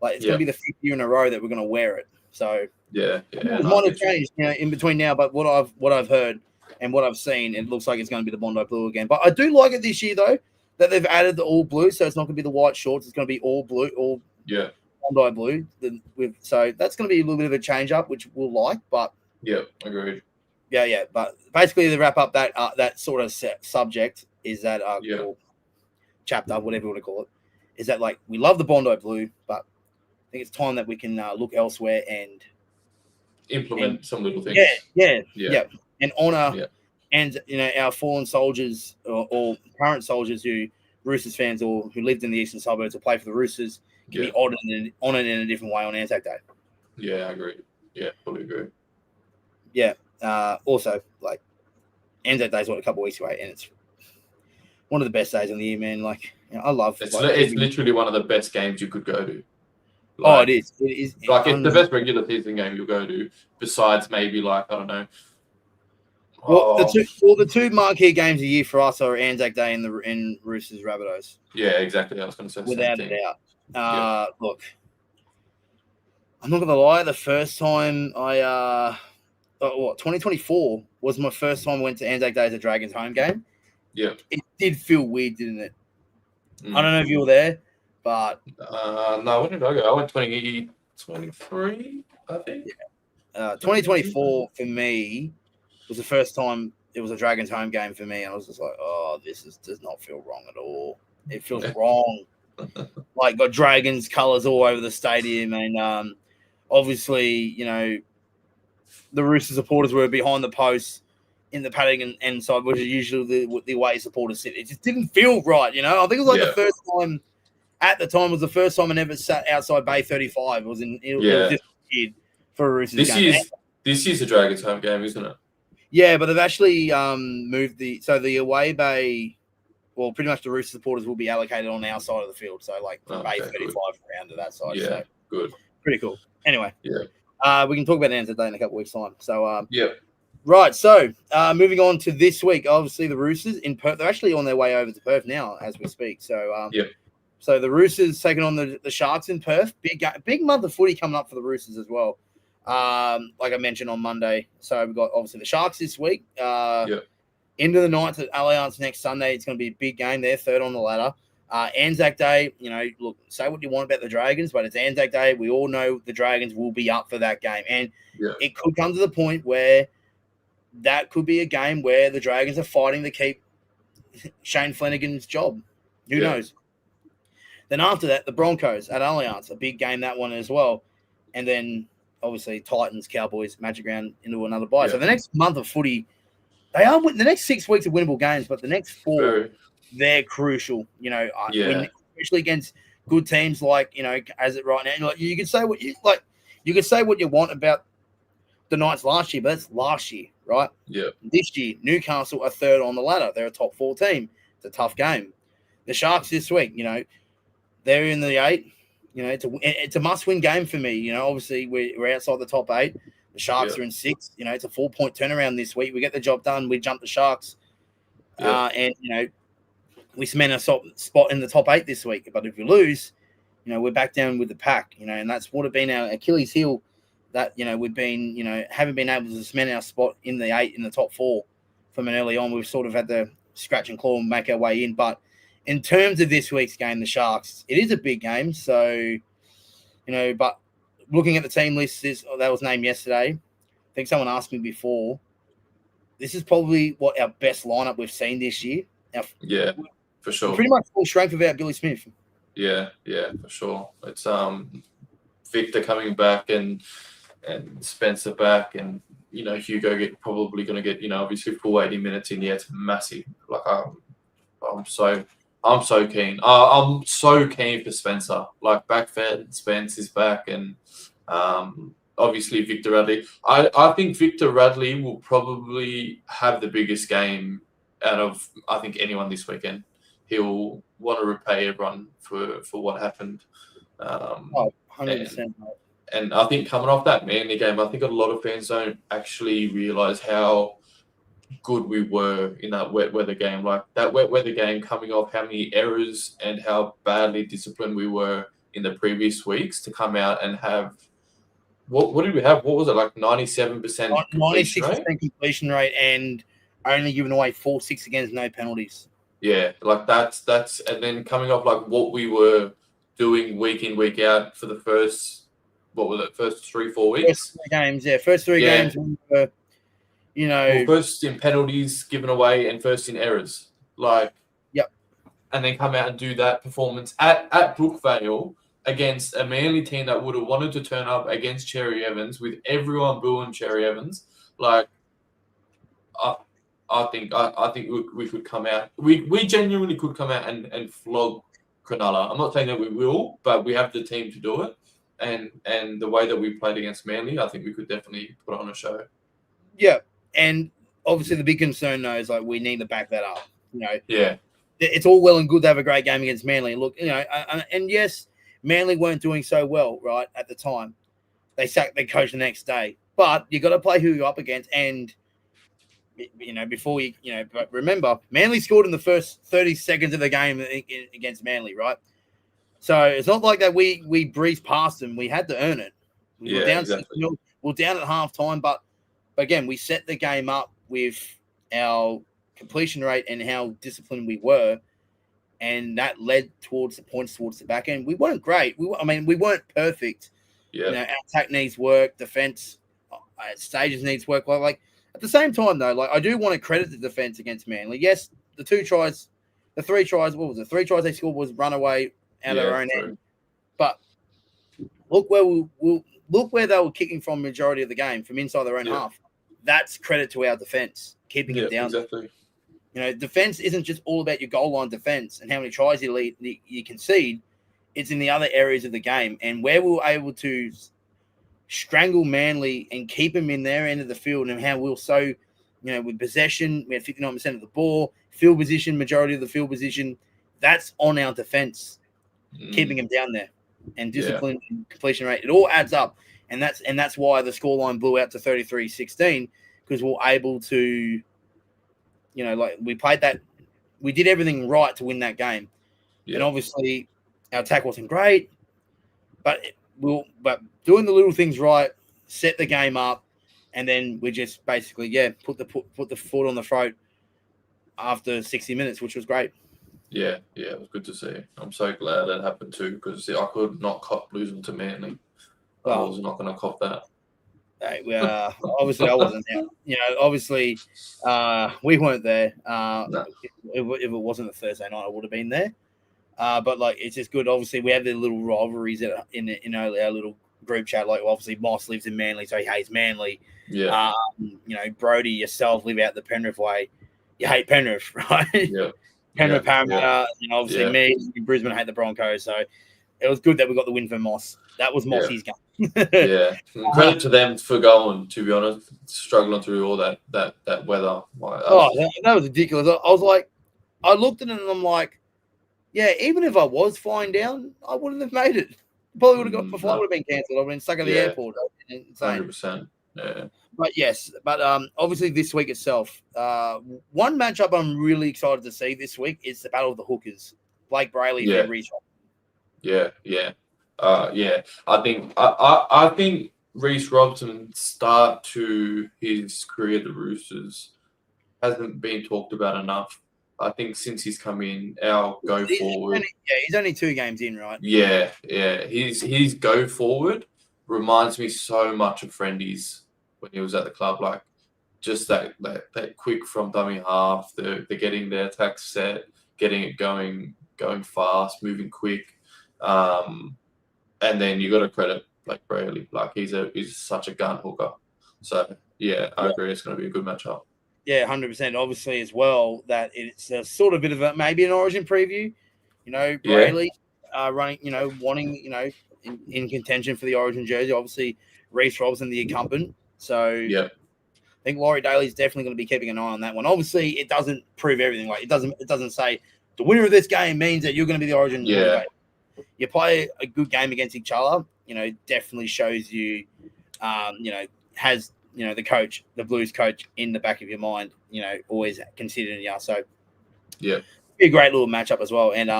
Like, it's going to be the 5th year in a row that we're going to wear it. So it might have changed, in between now. But what I've heard and what I've seen, it looks like it's going to be the Bondi Blue again. But I do like it this year though, that they've added the all blue, so it's not going to be the white shorts. It's going to be all blue, Bondi Blue. So that's going to be a little bit of a change up, which we'll like. But agreed. Yeah. But basically, to wrap up that sort of subject is that chapter, whatever you want to call it, is that like we love the Bondi Blue, but I think it's time that we can look elsewhere and implement some little things. Yeah, and honor and our fallen soldiers or current soldiers who Roosters fans or who lived in the eastern suburbs or play for the Roosters can be honoured in a different way on Anzac Day. Yeah, I agree. Yeah, fully agree. Yeah. Also, like, Anzac Day is a couple of weeks away, and it's one of the best days of the year, man. Like, I love it's literally one of the best games you could go to. Like, it is. It is. Like, it's the best regular season game you'll go to, besides maybe, like, I don't know. Well, the two marquee games a year for us are Anzac Day and Roosters Rabbitohs. Yeah, exactly. I was going to say without a doubt. Look, I'm not going to lie. The first time 2024 was my first time I went to Anzac Day as a Dragons home game. Yeah. It did feel weird, didn't it? I don't know if you were there, but no, when did I go? I went 2023, I think. 2024 for me was the first time it was a Dragons home game for me, and I was just like, oh, does not feel wrong at all. It feels wrong. Like, got Dragons colours all over the stadium, and obviously, the Rooster supporters were behind the posts in the paddock and side, which is usually the away supporters sit. It just didn't feel right, I think it was like the first time. At the time, was the first time I never sat outside Bay 35. It was just a kid for a Roosters game. This year's the Dragons home game, isn't it? Yeah, but they've actually moved the away bay. Well, pretty much the Rooster supporters will be allocated on our side of the field. So, like, from Bay 35 around to that side. Yeah, so, good. Pretty cool. Anyway. Yeah. We can talk about Anzac Day in a couple of weeks' time. So, yeah. Right. So, moving on to this week, obviously the Roosters in Perth. They're actually on their way over to Perth now as we speak. So, So the Roosters taking on the Sharks in Perth. Big month of footy coming up for the Roosters as well. Like I mentioned on Monday. So we've got obviously the Sharks this week. Into the night at Allianz next Sunday. It's going to be a big game. They're third on the ladder. Anzac Day, look, say what you want about the Dragons, but it's Anzac Day. We all know the Dragons will be up for that game. And it could come to the point where that could be a game where the Dragons are fighting to keep Shane Flanagan's job. Who knows? Then after that, the Broncos at Allianz, a big game, that one as well. And then, obviously, Titans, Cowboys, Magic Round into another bye. So the next month of footy, the next 6 weeks are winnable games, but the next 4, they're crucial. Especially against good teams like, as it right now. Like, you can say what you want about the Knights last year, but that's last year, right? Yeah. This year, Newcastle are third on the ladder. They're a top 4 team. It's a tough game. the Sharks this week, they're in the 8. It's a must-win game for me. Obviously we're outside the top 8. The Sharks are in 6. It's a 4-point turnaround this week. We get the job done. We jump the Sharks, and we cement a spot in the top 8 this week. But if we lose, we're back down with the pack. And that's what have been our Achilles heel. That we've been haven't been able to cement our spot in the 8 in the top 4 from an early on. We've sort of had to scratch and claw and make our way in. But in terms of this week's game, the Sharks, it is a big game. So but looking at the team list, that was named yesterday. I think someone asked me before. This is probably what our best lineup we've seen this year. For sure. Pretty much full strength without Billy Smith. Yeah, for sure. It's Victor coming back and Spencer back, and Hugo probably going to get obviously full 80 minutes in. Yeah, it's massive. Like I'm so keen. I'm so keen for Spencer. Like backfed, Spence is back, and obviously Victor Radley. I think Victor Radley will probably have the biggest game out of anyone this weekend. He'll want to repay everyone for what happened. 100%. And I think coming off that Manly game, I think a lot of fans don't actually realise how good we were in that wet weather game. Like that wet weather game coming off, how many errors and how badly disciplined we were in the previous weeks to come out and have what did we have? What was it, like 97% 96% completion rate and only giving away 4-6 against no penalties. Yeah, like that's and then coming off like what we were doing week in, week out for the first 3-4 weeks. First 3 games, First 3 games we were, first in penalties given away and first in errors. Like, and then come out and do that performance at Brookvale against a Manly team that would have wanted to turn up against Cherry Evans with everyone booing Cherry Evans. Like, I think we could come out. We genuinely could come out and flog Cronulla. I'm not saying that we will, but we have the team to do it. And the way that we played against Manly, I think we could definitely put on a show. Yeah, and obviously the big concern though is like we need to back that up. It's all well and good to have a great game against Manly. Look, and yes, Manly weren't doing so well right at the time. They sacked their coach the next day, but you got to play who you're up against. And before but remember, Manly scored in the first 30 seconds of the game against Manly, right? So it's not like that we breezed past them. We had to earn it. We were down exactly. We're down at halftime, but again, we set the game up with our completion rate and how disciplined we were, and that led towards the points towards the back end. We weren't great. We weren't perfect. Yeah. Our attack needs work. Defense at stages needs work. Like at the same time, though, like I do want to credit the defense against Manly. Yes, the 3 tries. What was it? 3 tries they scored was runaway out of their own end. But look where they were kicking from majority of the game, from inside their own half. That's credit to our defense, keeping it down. Exactly. Defense isn't just all about your goal line defense and how many tries you concede. It's in the other areas of the game. And where we were able to strangle Manly and keep them in their end of the field, and how we'll with possession, we had 59% of the ball, field position, majority of the field position. That's on our defense, keeping them down there, and discipline and completion rate. It all adds up, and that's why the scoreline blew out to 33-16, because we're able to, we played that, we did everything right to win that game, and obviously our attack wasn't great, but doing the little things right set the game up, and then we just basically put the foot on the throat after 60 minutes, which was great. Yeah, it was good to see. I'm so glad that happened too, because I could not cop losing to Manly. I was not going to cop that. Obviously, I wasn't there. Obviously, we weren't there. No. If it wasn't a Thursday night, I would have been there. But it's just good. Obviously, we have the little rivalries in our little group chat. Like, obviously, Moss lives in Manly, so he hates Manly. Yeah. Brody, yourself live out the Penrith way. You hate Penrith, right? Yeah. Penrith, Parramatta, obviously me in Brisbane hate the Broncos. So it was good that we got the win for Moss. That was Moss's game. Credit to them for going, to be honest, struggling through all that weather. That was ridiculous. I was like, I looked at it and I'm like, Yeah, even if I was flying down, I wouldn't have made it. Probably would have got before. I would have been cancelled. I would have been stuck at the airport. Insane. 100%. Yeah. But yes, obviously this week itself, one matchup I'm really excited to see this week is the Battle of the Hookers. Blake Brayley v. Reece. Yeah. I think Reece Robson's start to his career at the Roosters hasn't been talked about enough. I think since he's come in, forward. He's only 2 games in, right? Yeah. His go forward reminds me so much of Friendies when he was at the club. Like just that quick from dummy half, they're getting their attack set, getting it going fast, moving quick. And then you got to credit Blake Brayley. Like he's such a gun hooker. So I agree. It's going to be a good matchup. Yeah, 100%. Obviously, as well, that it's a sort of bit of maybe an Origin preview. Brayley running, wanting, in contention for the Origin jersey. Obviously, Reece Robson, the incumbent. So I think Laurie Daly's definitely going to be keeping an eye on that one. Obviously, it doesn't prove everything. Like it doesn't say the winner of this game means that you're going to be the Origin. Yeah. You play a good game against each other. Definitely shows you, has. The coach, the Blues coach in the back of your mind, always considering you. So, be a great little matchup as well. And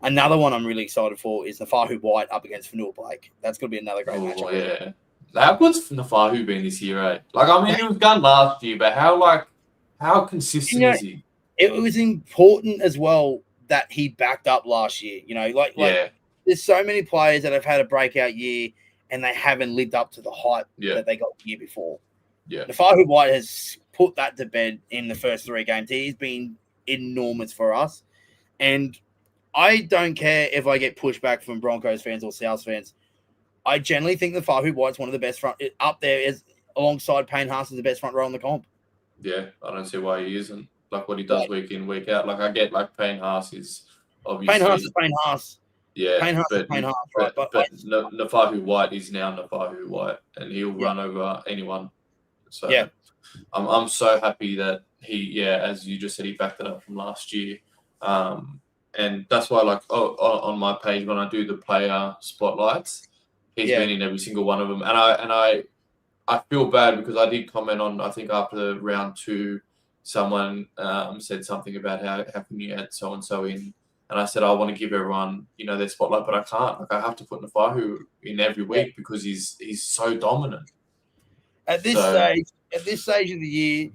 another one I'm really excited for is Nafahu White up against Fanua Blake. That's going to be another great matchup. Yeah. How good's Nafahu been this year, eh? Like, I mean, he was gone last year, but how consistent is he? It was important as well that he backed up last year. There's so many players that have had a breakout year and they haven't lived up to the hype that they got the year before. Yeah. Nafahu White has put that to bed in the first 3 games. He's been enormous for us. And I don't care if I get pushback from Broncos fans or South fans. I generally think Nafahu White's one of the best front up there is alongside Payne Haas is the best front row in the comp. Yeah, I don't see why he isn't. Like what he does week in, week out. Like I get Payne Haas is obviously Payne Haas. Yeah, Payne Haas is Payne Haas, right? But Nafahu White is now Nafahu White and he'll run over anyone. So I'm so happy that he, as you just said, he backed it up from last year. And that's why, on my page, when I do the player spotlights, he's been in every single one of them. And I feel bad because I did comment on, I think after round 2, someone said something about how can you add so-and-so in. And I said, I want to give everyone, their spotlight, but I can't. Like, I have to put Nafahu in every week because he's so dominant. At this stage of the year,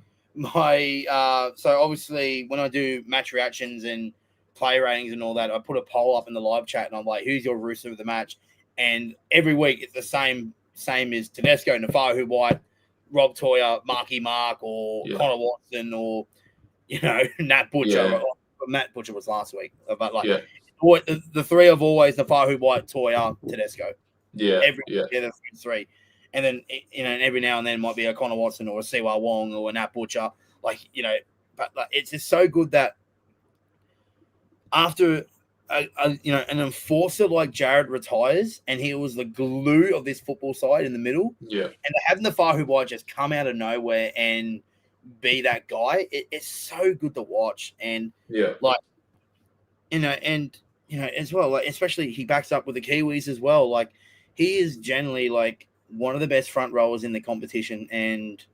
so obviously when I do match reactions and play ratings and all that, I put a poll up in the live chat and I'm like, who's your Rooster of the match? And every week it's the same as Tedesco, Nafahu White, Rob Toyer, Marky Mark, or Connor Watson, or Nat Butcher. Matt Butcher was last week, but the 3 have always Nafahu White, Toyer, Tedesco. Every the 3. And then, every now and then it might be a Connor Watson or a Siwa Wong or a Nat Butcher. But it's just so good that after, an enforcer like Jared retires and he was the glue of this football side in the middle. Yeah. And to have Nafahu White just come out of nowhere and be that guy, it's so good to watch. And, as well, especially he backs up with the Kiwis as well. Like, he is generally, one of the best front rowers in the competition, and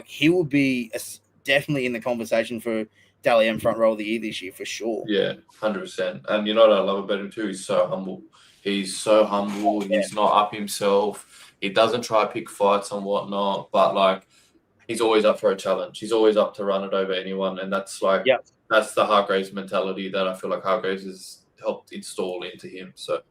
he will be definitely in the conversation for Dally M front row of the year this year for sure. Yeah, 100%. And you know what I love about him too? He's so humble. He's not up himself. He doesn't try to pick fights and whatnot, but he's always up for a challenge. He's always up to run it over anyone, and that's that's the Hargreaves mentality that I feel like Hargreaves has helped install into him. So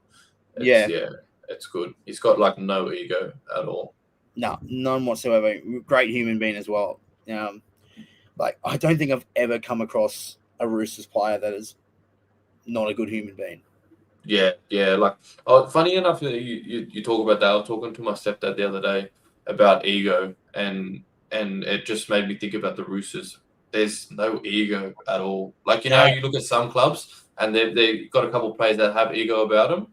it's good. He's got no ego at all. No, none whatsoever. Great human being as well. I don't think I've ever come across a Roosters player that is not a good human being. Yeah. Funny enough, you talk about that. I was talking to my stepdad the other day about ego, and it just made me think about the Roosters. There's no ego at all. You look at some clubs and they've got a couple of players that have ego about them.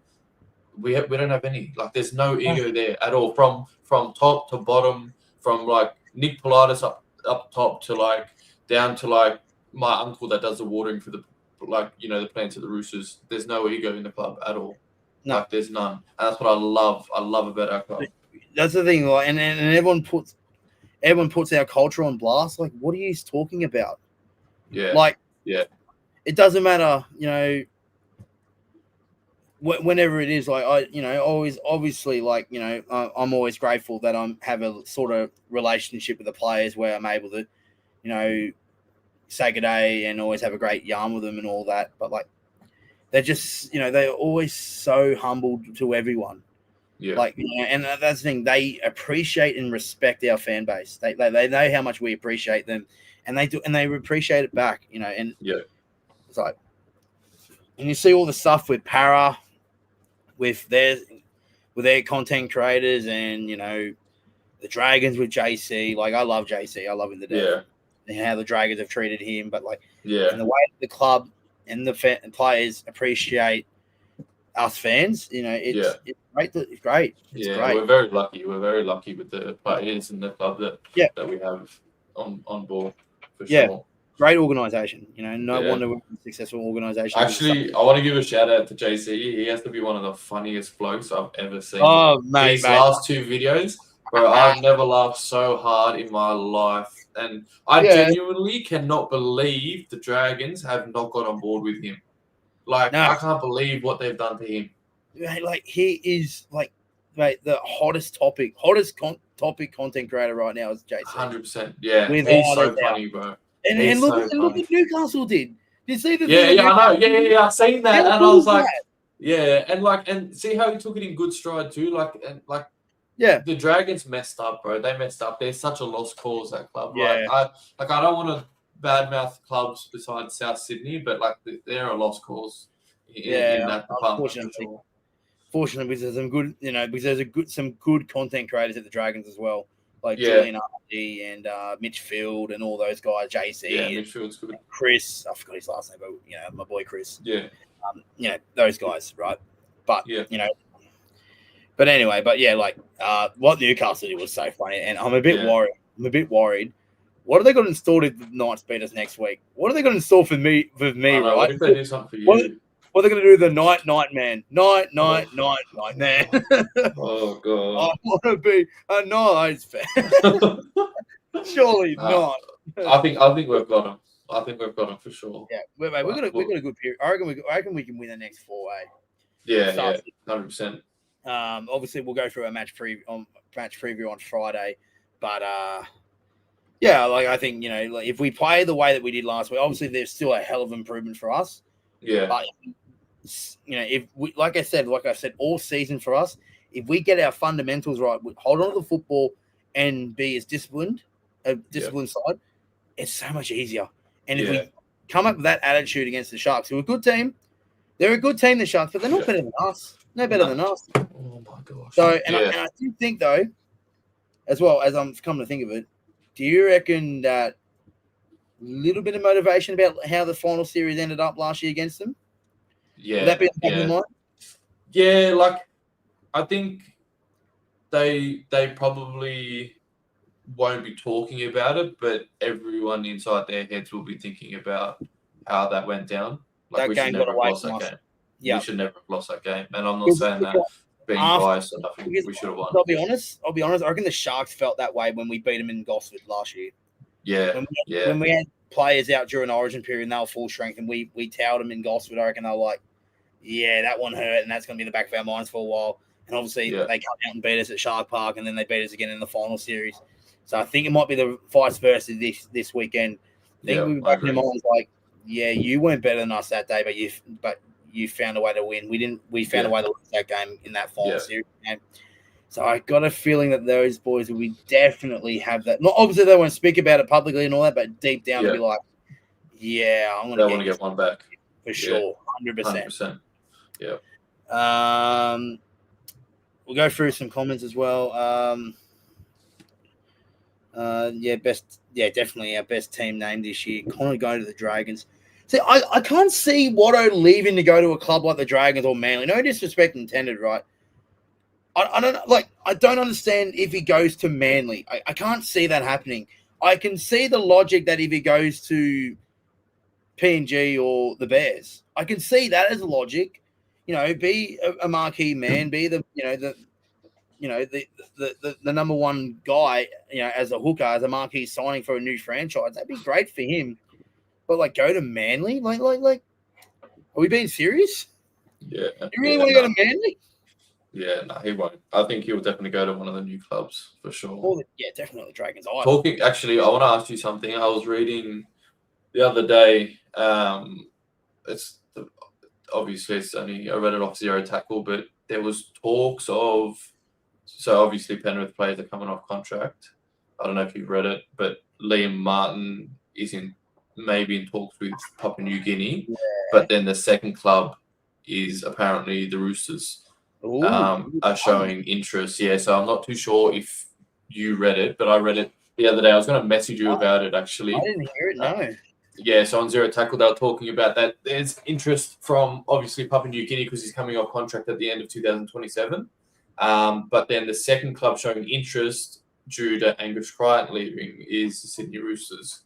We don't have any. There's no ego there at all. From top to bottom, from Nick Politis up top to down to my uncle that does the watering for the like they're playing to the Roosters. There's no ego in the club at all. No. Like there's none. And that's what I love. I love about our club. That's the thing, like, and everyone puts our culture on blast. Like, what are you talking about? Yeah. Like, yeah. It doesn't matter, whenever it is. Like, always, obviously, like, I'm always grateful that have a sort of relationship with the players where I'm able to, say good day and always have a great yarn with them and all that. But like, they're just, they're always so humble to everyone. Yeah. Like, and that's the thing. They appreciate and respect our fan base. They know how much we appreciate them, and they appreciate it back. And yeah, it's like, and you see all the stuff with Para, with their content creators, and the Dragons with JC. Like, I love JC. I love him to death. Yeah. And how the Dragons have treated him, but like, yeah, and the way the club and the players appreciate us fans, it's great. It's great. It's great. We're very lucky. We're very lucky with the players and the club that we have on board for sure. Great organisation. No wonder we're a successful organisation. Actually, I want to give a shout out to JC. He has to be one of the funniest blokes I've ever seen. Oh, mate, These last 2 videos, bro, I've never laughed so hard in my life. And I genuinely cannot believe the Dragons have not got on board with him. Like, I can't believe what they've done to him. Like, he is, like, mate, the hottest topic content creator right now is JC. 100%. Yeah. He's so funny, bro. And look what Newcastle did. Did you see the I know. Yeah. I've seen that. And I was like, and see how he took it in good stride too. The Dragons messed up, bro. They messed up. They're such a lost cause, that club. Yeah. I don't want to badmouth clubs besides South Sydney, but like they're a lost cause in that department. Fortunately, because there's some good, because there's some good content creators at the Dragons as well, like Julian Hardy and Mitch Field and all those guys. JC, Mitch Field's good. Chris, I forgot his last name, but my boy Chris. Yeah. Those guys, right? But but anyway, what Newcastle did was so funny, and I'm a bit worried. What are they going to install if the Knights beat us next week? What are they going to install for me? Right? What if they do something for you? What are they going to do? The night man, night man. Oh god! I want to be a Knights fan. Surely not. I think we've got them. I think we've got them for sure. Yeah, we've got a good period. I reckon we can win the next 4. Yeah, 100%. Obviously, we'll go through a match preview on Friday, but I think if we play the way that we did last week, obviously there's still a hell of improvement for us. Yeah. But if we, like I said all season for us, if we get our fundamentals right, we hold on to the football and be as disciplined side, it's so much easier. And if we come up with that attitude against the Sharks, who are a good team, they're a good team, the Sharks, but they're not better than us. No better than us. Oh my gosh. So, I do think though, as well as I'm coming to think of it, do you reckon that little bit of motivation about how the final series ended up last year against them? Yeah. Would that be in the back of your mind? Yeah, like I think they probably won't be talking about it, but everyone inside their heads will be thinking about how that went down. Like that we game should never got have away lost from that us. game. Yeah. We should never have lost that game. And I'm not saying that being biased or nothing. We should have won. I'll be honest. I reckon the Sharks felt that way when we beat them in Gosford last year. Yeah. When we had players out during Origin period and they were full strength and we towed them in Gosford, I reckon they were like, yeah, that one hurt and that's going to be in the back of our minds for a while. And obviously they come out and beat us at Shark Park and then they beat us again in the final series. So I think it might be the vice versa this weekend. I think we were back in our minds like, yeah, you weren't better than us that day, but you found a way to win. We found a way to lose that game in that final series. And so I got a feeling that those boys will definitely have that. Not obviously they won't speak about it publicly and all that, but deep down they'll be like, yeah, I'm going to get one back for sure, 100%. Yeah. We'll go through some comments as well. Definitely our best team name this year. Connor going to the Dragons. See, I can't see Watto leaving to go to a club like the Dragons or Manly. No disrespect intended, right? I don't understand if he goes to Manly. I can't see that happening. I can see the logic that if he goes to PNG or the Bears. I can see that as logic. Be a marquee man, be the number one guy, as a hooker, as a marquee signing for a new franchise. That'd be great for him. But go to Manly? Are we being serious? Yeah. You really want to go to Manly? Yeah, no, he won't. I think he'll definitely go to one of the new clubs for sure. Definitely Dragons Eye. Actually, I want to ask you something. I was reading the other day. Obviously it's only I read it off Zero Tackle, but there was talks of. So obviously Penrith players are coming off contract. I don't know if you've read it, but Liam Martin is maybe in talks with Papua New Guinea, but then the second club is apparently the Roosters. Are showing interest. Yeah, so I'm not too sure if you read it, but I read it the other day. I was going to message you about it, actually. I didn't hear it, no. Yeah, so on Zero Tackle, they were talking about that. There's interest from, obviously, Papua New Guinea because he's coming off contract at the end of 2027. But then the second club showing interest due to Angus Crichton leaving is the Sydney Roosters.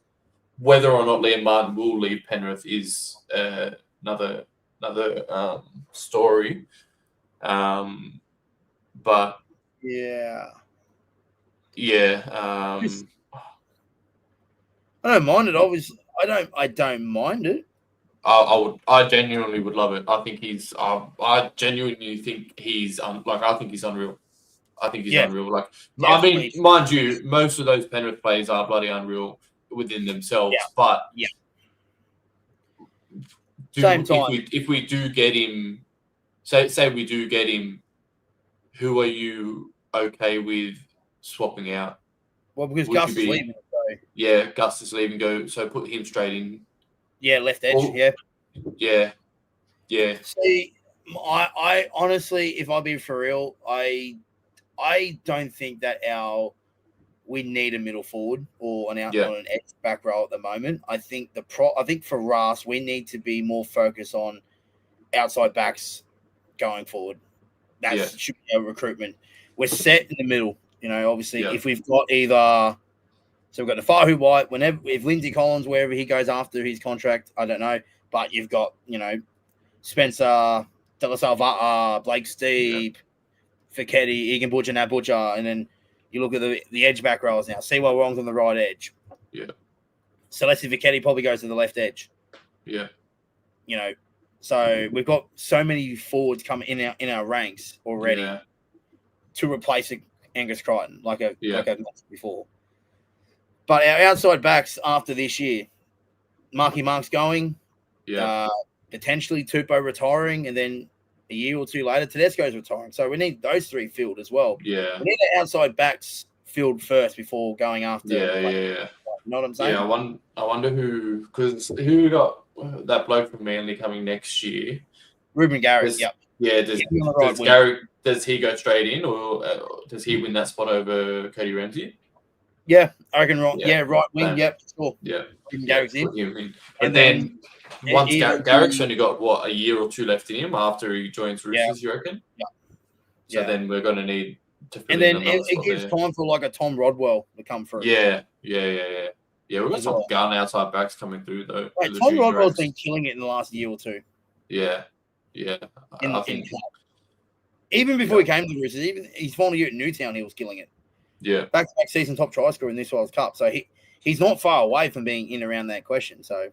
Whether or not Liam Martin will leave Penrith is another story. But yeah, I don't mind it. Obviously, I don't mind it. I genuinely would love it. I think he's. I genuinely think he's. I think he's unreal. I think he's unreal. I mean, mind you, most of those Penrith players are bloody unreal within themselves. Yeah. But same time, if we do get him, say we do get him, who are you okay with swapping out? Well, because Gus is leaving. So. Yeah, Gus is leaving. So put him straight in. Yeah, left edge. Yeah. See, I honestly, if I be for real, I don't think that we need a middle forward or an edge back row at the moment. I think I think for us, we need to be more focused on outside backs going forward. That should be our recruitment. We're set in the middle. Obviously, if we've got either. So we've got the Fahu White. If Lindsay Collins, wherever he goes after his contract, I don't know. But you've got, Spencer, De La Salvata, Blake Steep, Fiketti, Egan Butcher, Nat Butcher, and then you look at the edge back rows now. See what wrong's on the right edge. Yeah. Celeste Fiketti probably goes to the left edge. Yeah. So we've got so many forwards coming in our ranks already to replace Angus Crichton, like I've mentioned before. But our outside backs after this year, Marky Mark's going, potentially Tupou retiring, and then a year or two later, Tedesco's retiring. So we need those three filled as well. Yeah. We need the outside backs filled first before going after. You know what I'm saying? Yeah, I wonder who got that bloke from Manly coming next year. Ruben Garrick, Yeah, does he go straight in, or does he win that spot over Cody Ramsey? Yeah, I reckon right wing, sure. Yeah. Garrick's in. And then once Garrick's only got, a year or two left in him after he joins Roosters, you reckon? Yeah. So then we're going to need to fill and in then it gives time for like a Tom Rodwell to come through. Yeah, we've got some gun outside backs coming through, though. Wait, Tom Rodwell's been killing it in the last year or two. Yeah. I think even before he came to the Roosters, even his final year at Newtown, he was killing it. Yeah. Back-to-back season top try scorer in this World Cup. So he's not far away from being in around that question. So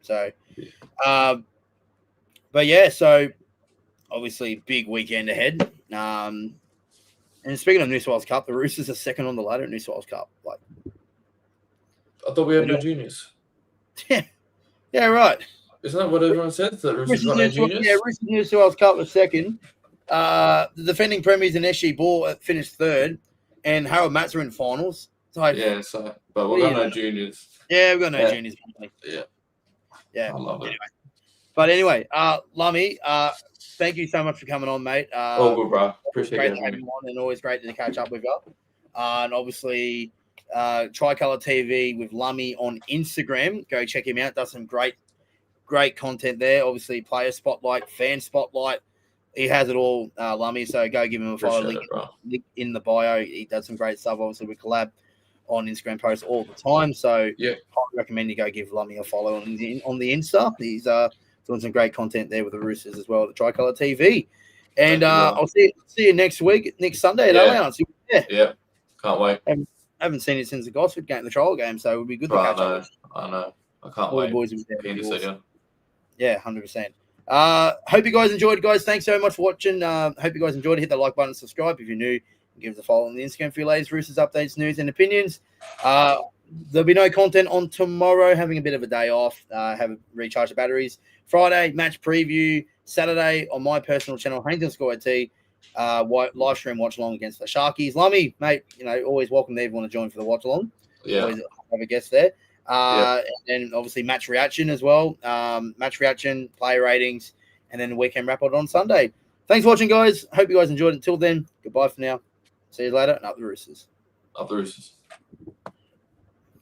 So so obviously big weekend ahead. And speaking of New South Wales Cup, the Roosters are second on the ladder at New South Wales Cup. I thought we had no juniors. Yeah, right. Isn't that what everyone said? That Roosters got no juniors? Yeah, Roosters New South Wales Cup was second. The defending premiers in SG Ball finished third, and Harold Matts are in finals. So but we've got no juniors. Yeah, we've got no juniors. Yeah, I love it. But anyway, Lummy, thank you so much for coming on, mate. All good, bro. Appreciate it. Great to have you on, and always great to catch up with you. And obviously, Tricolour TV with Lummy on Instagram. Go check him out. Does some great content there. Obviously, player spotlight, fan spotlight. He has it all, Lummy. So go give him a follow. Link in the bio. He does some great stuff. Obviously, we collab on Instagram posts all the time. So yeah, I recommend you go give Lummy a follow on the Insta. He's doing some great content there with the Roosters as well at the Tricolour TV. And I'll see you next week, next Sunday at Allianz. Yeah, can't wait. Haven't seen it since the Gosford game, the trial game, so it would be good to catch up. I know. I can't All wait. the boys will be there. Keen to see you. Yeah, 100%. Hope you guys enjoyed, guys. Thanks so much for watching. Hope you guys enjoyed it. Hit the like button, subscribe if you're new. Give us a follow on the Instagram for your latest Roosters updates, news, and opinions. There'll be no content on tomorrow. Having a bit of a day off. Have a recharge the batteries. Friday, match preview. Saturday on my personal channel, Hayden_IT. Live stream watch along against the Sharkies. Lummy, mate, always welcome to everyone to join for the watch along. Yeah. Always have a guest there. And then obviously match reaction as well. Match reaction, player ratings, and then the weekend wrap up on Sunday. Thanks for watching, guys. Hope you guys enjoyed it. Until then, goodbye for now. See you later, and up the Roosters. Up the Roosters.